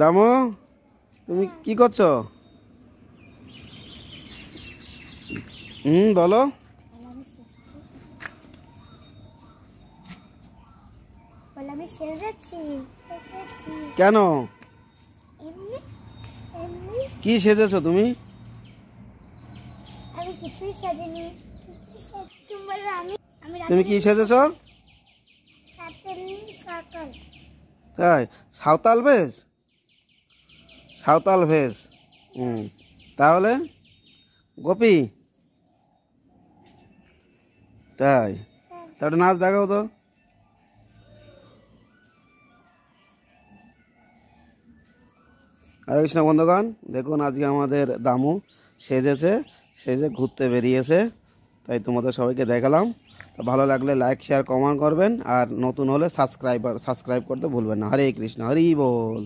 দামু তুমি কি করছো? বলো। কেন কি সেজেছো তুমি? আমি কিছুই সাজিনি। তুমি কি সেজেছো? তাই সাঁওতাল ভেষ, সাঁওতাল ভেষ। তাহলে গোপী তাই, তাহলে নাচ দেখাও তো। হরে কৃষ্ণ বন্ধুগণ, দেখুন আজকে আমাদের দামু সেজেছে, সেজে ঘুরতে বেরিয়েছে, তাই তোমাদের সবাইকে দেখালাম। তো ভালো লাগলে লাইক শেয়ার কমেন্ট করবেন, আর নতুন হলে সাবস্ক্রাইব করতে ভুলবেন না। হরে কৃষ্ণ, হরি বল।